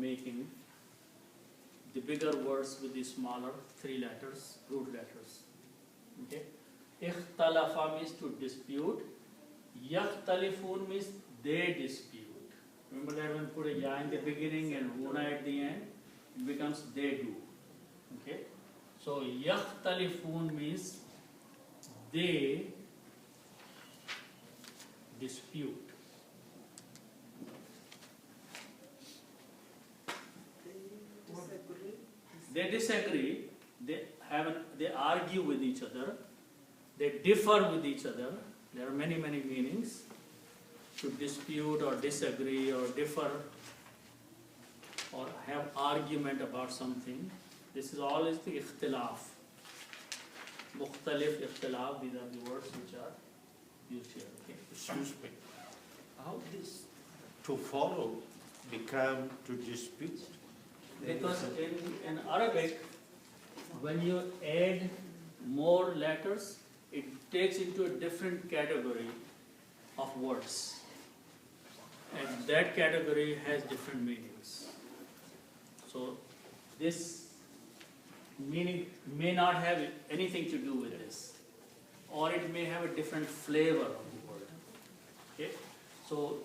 making the bigger words with the smaller 3 letters, root letters. Okay? Ikhtalafa means to dispute. Yakhtalifun means they dispute. Remember that when we put a ya in the beginning and una at the end, it becomes they do. Okay? So yakhtalifun means they dispute. They disagree, they argue with each other, they differ with each other. There are many meanings to dispute or disagree or differ or have argument about something. This is always the ikhtilaf. Mukhtalif, ikhtilaf, these are the words which are used here. Okay? Excuse me. How does to follow become to dispute? Because in Arabic, when you add more letters, it takes into a different category of words. And that category has different meanings. So this meaning may not have anything to do with this, or it may have a different flavor of the word. Okay? So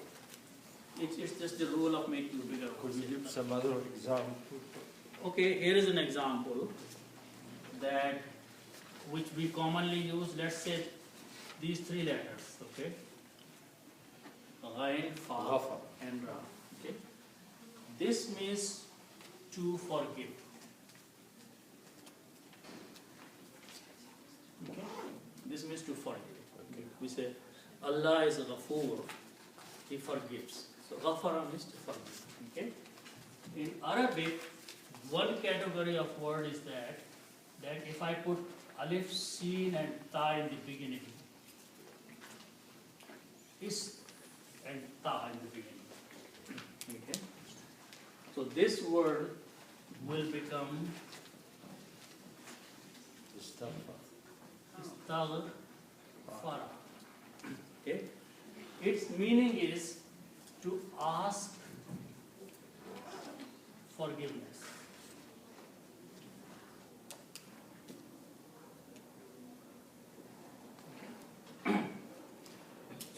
it's just the rule of making bigger Could words. you give some other example? Okay, here is an example that which we commonly use. Let's say these 3 letters. Okay, Ghain, Fa, and Ra. Okay, this means to forgive. Okay, this means to forgive. Okay. We say Allah is Ghafoor, He forgives. So Ghafara means to forgive. Okay, in Arabic, one category of word is that if I put alif, sin and ta in the beginning, is and ta in the beginning. Okay? So this word will become istaghfara. Okay? Its meaning is to ask forgiveness.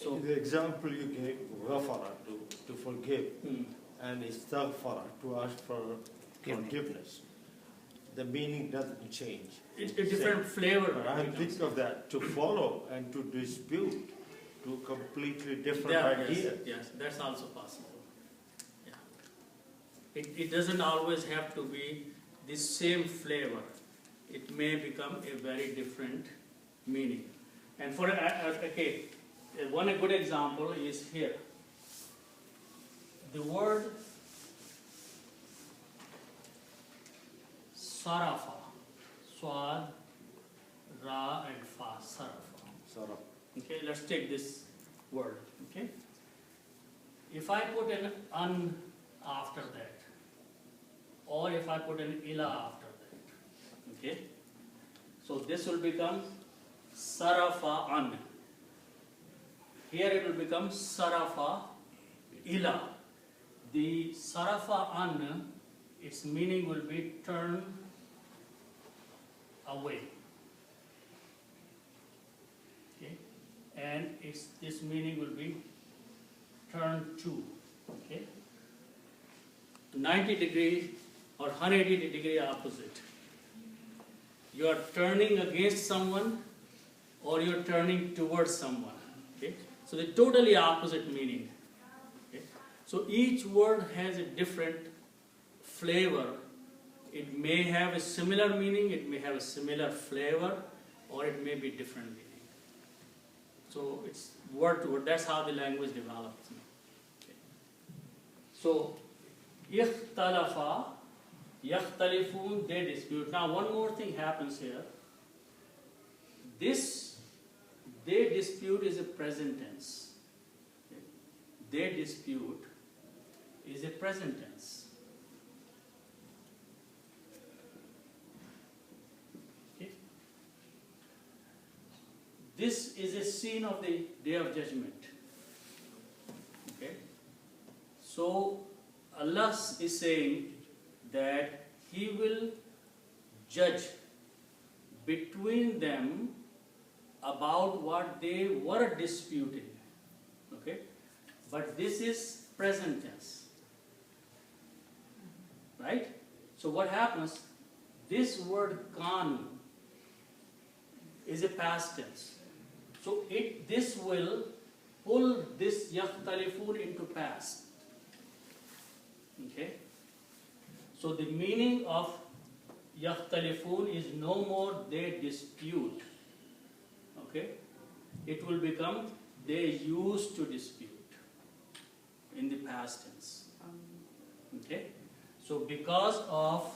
So the example you gave, ghafara, to forgive, and istaghfara, to ask for forgiveness. The meaning doesn't change. It's a different flavor. But I think of that, to follow and to dispute, two completely different ideas. Yes, that's also possible. Yeah. It doesn't always have to be the same flavor. It may become a very different meaning. And for okay, one good example is here. The word sarafa, swad, ra and fa, sarafa. Okay, let's take this word. Okay, if I put an an after that, or if I put an ila after that, okay, so this will become sarafa an. Here it will become sarafa ila. The sarafa an, its meaning will be turn away. Okay, and this meaning will be turn to. Okay, 90-degree or 180-degree opposite. You are turning against someone, or you are turning towards someone. Okay, so the totally opposite meaning. Okay, so each word has a different flavor. It may have a similar meaning, it may have a similar flavor, or it may be different meaning. So it's word to word. That's how the language develops. Okay. So ikhtalafa, yakhtalifun, they dispute. Now one more thing happens here. This they dispute is a present tense. Okay. They dispute is a present tense. Okay. This is a scene of the Day of Judgment. Okay. So Allah is saying that He will judge between them about what they were disputing. Okay? But this is present tense. Right? So what happens? This word kanu is a past tense. So this will pull this yakhtalifun into past. Okay? So the meaning of yakhtalifun is no more they dispute. Okay? It will become they used to dispute in the past tense. Okay? So because of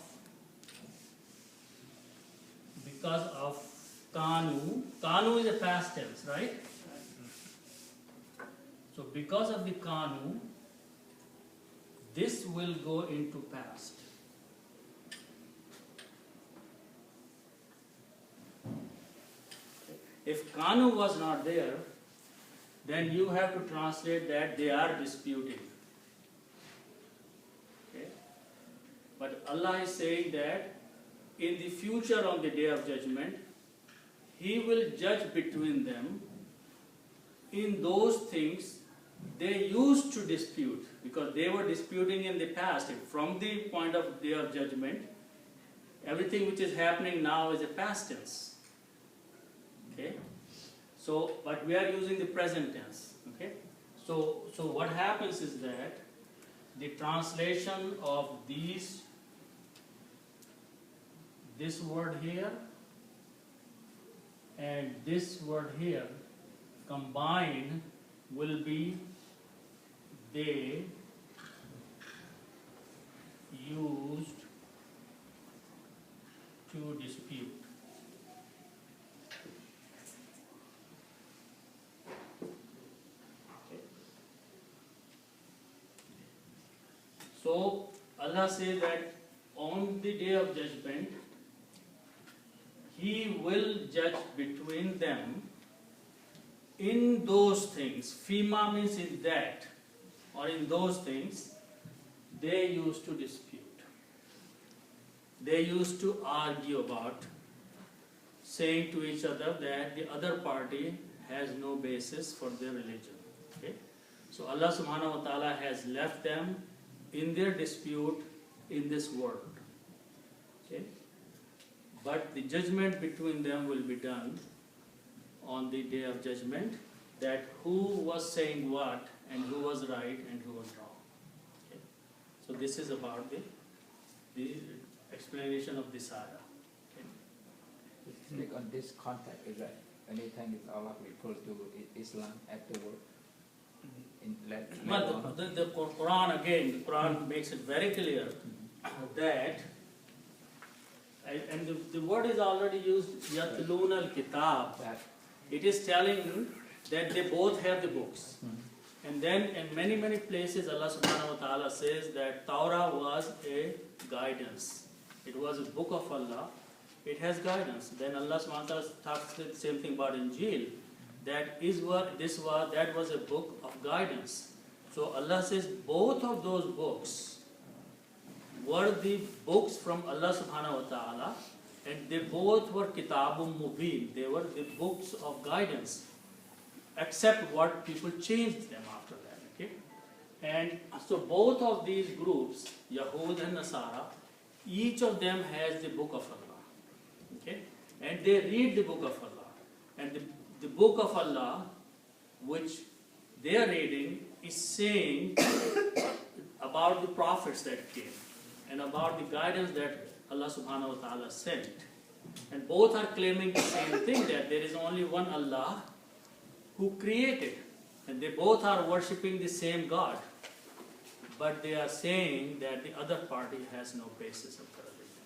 kanu is a past tense, right? So because of the kanu, this will go into past. If kanu was not there, then you have to translate that they are disputing. Okay? But Allah is saying that in the future on the day of judgment, He will judge between them in those things they used to dispute, because they were disputing in the past. From the point of day of judgment, everything which is happening now is a past tense. Okay? So, but we are using the present tense. Okay? So what happens is that the translation of this word here and this word here combined will be they used to dispute. Okay. So Allah says that on the day of judgment, He will judge between them in those things. Fima means in that, or in those things they used to dispute. They used to argue about, saying to each other that the other party has no basis for their religion. Okay? So Allah subhanahu wa ta'ala has left them in their dispute in this world. Okay? But the judgment between them will be done on the day of judgment, that who was saying what and who was right and who was wrong. Okay? So this is about the explanation of this ayah. Okay? Speak on this context, is that anything is Allah refers to Islam afterward? Well, the Quran again, the Quran makes it very clear that, and the word is already used, yatlun al-kitab. It is telling that they both have the books. And then in many places Allah subhanahu wa ta'ala says that Torah was a guidance. It was a book of Allah. It has guidance. Then Allah subhanahu wa ta'ala talks the same thing about Injil. That was a book of guidance. So Allah says both of those books were the books from Allah subhanahu wa ta'ala, and they both were kitabum mubin. They were the books of guidance, except what people changed them after that. Okay? And so both of these groups, Yahud and Nasara, each of them has the book of Allah. Okay? And they read the book of Allah. And the book of Allah, which they are reading, is saying about the prophets that came and about the guidance that Allah subhanahu wa ta'ala sent. And both are claiming the same thing, that there is only one Allah who created. And they both are worshipping the same God. But they are saying that the other party has no basis of the religion.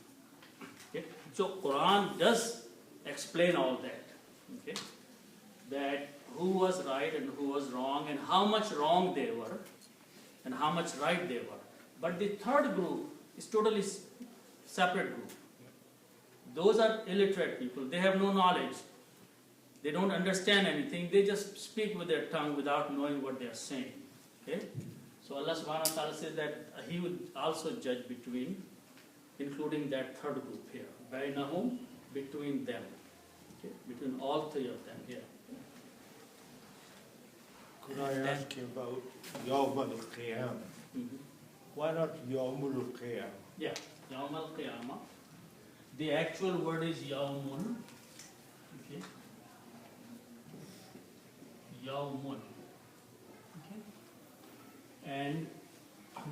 Okay? So Quran does explain all that. Okay? That who was right and who was wrong, and how much wrong they were and how much right they were. But the third group is totally separate group. Those are illiterate people. They have no knowledge. They don't understand anything. They just speak with their tongue without knowing what they are saying. Okay? So Allah subhanahu wa ta'ala says that He will also judge between, including that third group here. Bainahum, between them. Okay? Between all three of them here. Could I ask you about Yawm al-Qiyamah? Why not Yawm al-Qiyamah? Yeah, Yawm al-Qiyamah. The actual word is Yawmun. Okay. Yawmun. Okay. And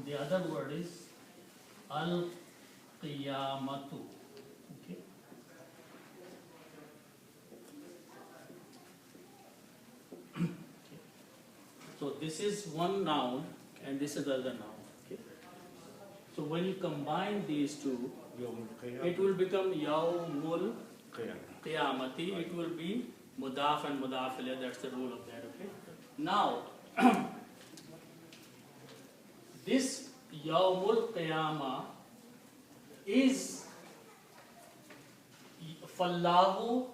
the other word is Al-Qiyamatu. Okay. So this is one noun and this is the other noun. Okay. So when you combine these two, it will become Yawmul Qiyamati. It will be Mudaf and Mudaf ilayh. That's the rule of that. Okay. Now, this Yawmul Qiyamah is Fallahu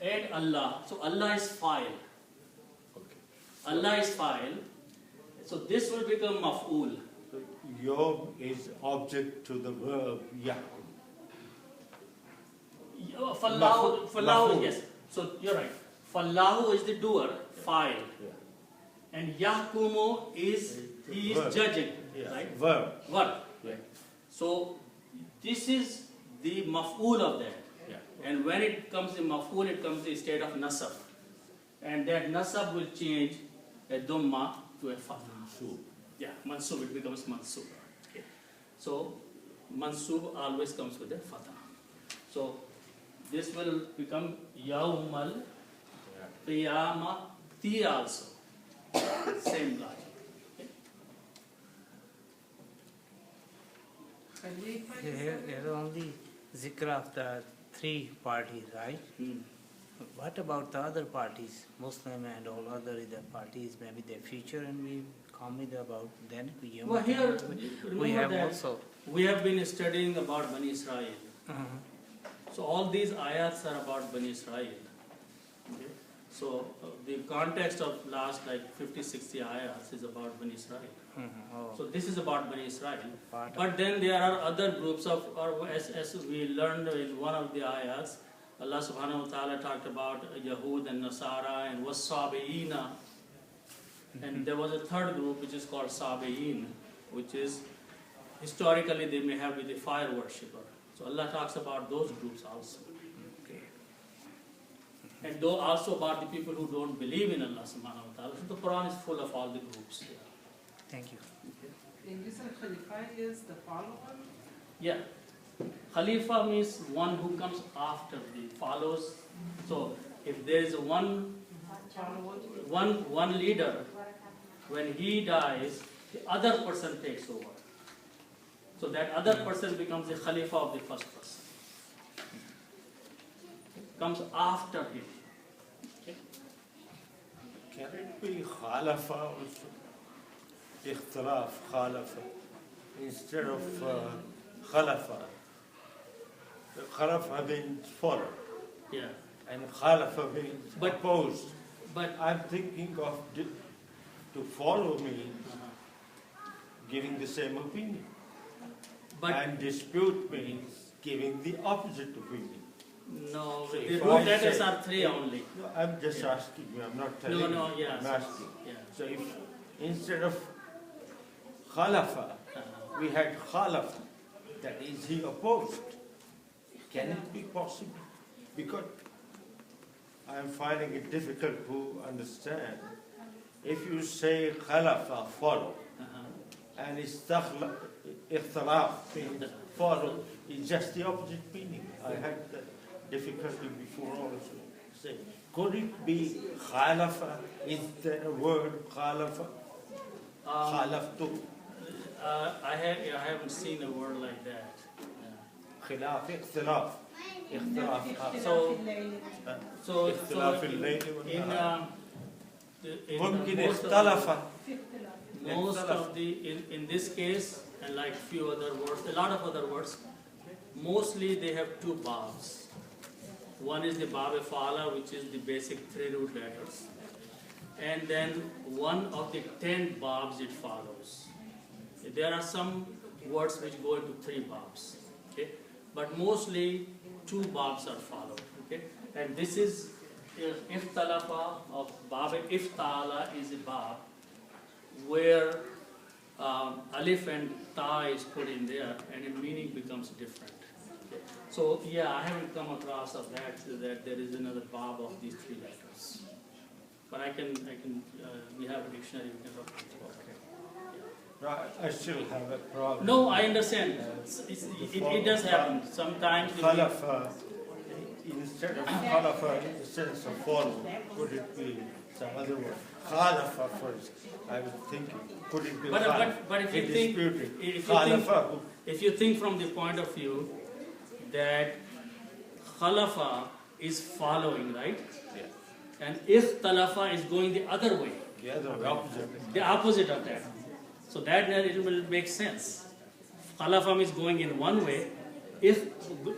and Allah. So Allah is fa'il. Allah is fa'il. So this will become maf'ul. Yawm is object to the verb yahkum. Fallahu, yes. So you're right. Fallahu is the doer, fa'il. Yeah. And yahkumu is, he is Verb. judging. Yeah. Right? Verb. Verb. Yeah. So this is the maf'ul of that. Yeah. And when it comes in maf'ul, it comes in state of nasab. And that nasab will change a dhamma to a fatha. Mansub. Yeah, mansub, it becomes mansub. Okay. So mansub always comes with a fatha. So this will become yawmal qiyamati also. Same logic. Okay. Here is only zikr of the three parties, right? What about the other parties, Muslim and all other parties, maybe their future, and we comment about then? Well, here, we have that also. we have been studying about Bani Israel. So all these ayats are about Bani Israel. Okay? So the context of last like 50-60 ayats is about Bani Israel. So this is about Bani Israel. But then there are other groups of, or as we learned in one of the ayats, Allah subhanahu wa ta'ala talked about Yahud and Nasara and was Sabi'ina. And there was a third group which is called Sabi'in, which is historically they may have been the fire worshipper. So Allah talks about those groups also. Okay. And though also about the people who don't believe in Allah subhanahu wa ta'ala. So the Quran is full of all the groups. Thank you. And you said Khalifa is the follower? Yeah. Khalifa means one who comes after the follows. So if there is one leader, when he dies, the other person takes over. So that other person becomes the Khalifa of the first person. Comes after him. Okay. Can it be khalafa also? Ikhtilaf, khalafa. Instead of khalafa. Khalafa means follow. Yeah. And khalafa means opposed. But I'm thinking of to follow me, giving the same opinion. And dispute means giving the opposite opinion. no, So the if root I letters say- are three only. No, I'm just asking you, I'm not telling you. Yeah. I'm asking. Yeah. So if instead of khalafa, we had khalafa, that is he opposed. Can it be possible? Because I am finding it difficult to understand. If you say khalafa, follow, and ikhtilaf means follow, is just the opposite meaning. I had that difficulty before also. Say, could it be khalafa? Is there a word khalafa? Khalaftu. I haven't seen a word like that. Khilaf, ikhtilaf. Ikhtilaf. So اختلاف الليل والنهار. in ممكن most اختلف. of the in this case and like few other words, a lot of other words, mostly they have two babs. One is the bab fa'ala, which is the basic three root letters, and then one of the 10 babs it follows. There are some words which go into 3 babs, okay? But mostly 2 babs are followed, okay? And this is Ikhtalafa of Bab Iftala is a bab where alif and ta is put in there and the meaning becomes different. Okay? So yeah, I haven't come across of that there is another bab of these 3 letters. But we have a dictionary, we can look into it. I still have a problem. No, I understand. It does happen. Sometimes Khalafa, instead of khalafa, in the sense of follow, could it be some other word? Khalafa first, I was thinking, could it be but if you think, if you think from the point of view that khalafa is following, right? Yeah. And ikhtalafa is going the other way. The other way, opposite. The opposite of that. So that it will make sense. Khalafam is going in one way. If,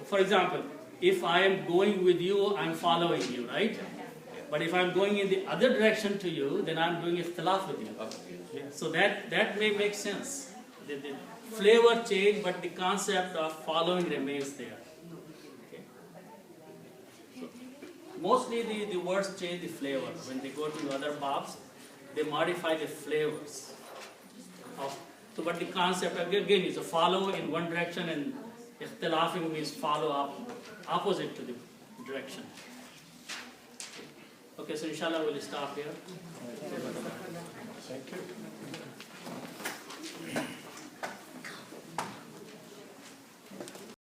for example, if I am going with you, I'm following you, right? But if I'm going in the other direction to you, then I'm doing ikhtilaf with you. So that may make sense. The flavor change, but the concept of following remains there. Okay. So mostly the words change the flavor. When they go to other babs, they modify the flavors. So, but the concept again is a follow in one direction, and ikhtilafing means follow up opposite to the direction. Okay, so inshallah we'll stop here. Thank you.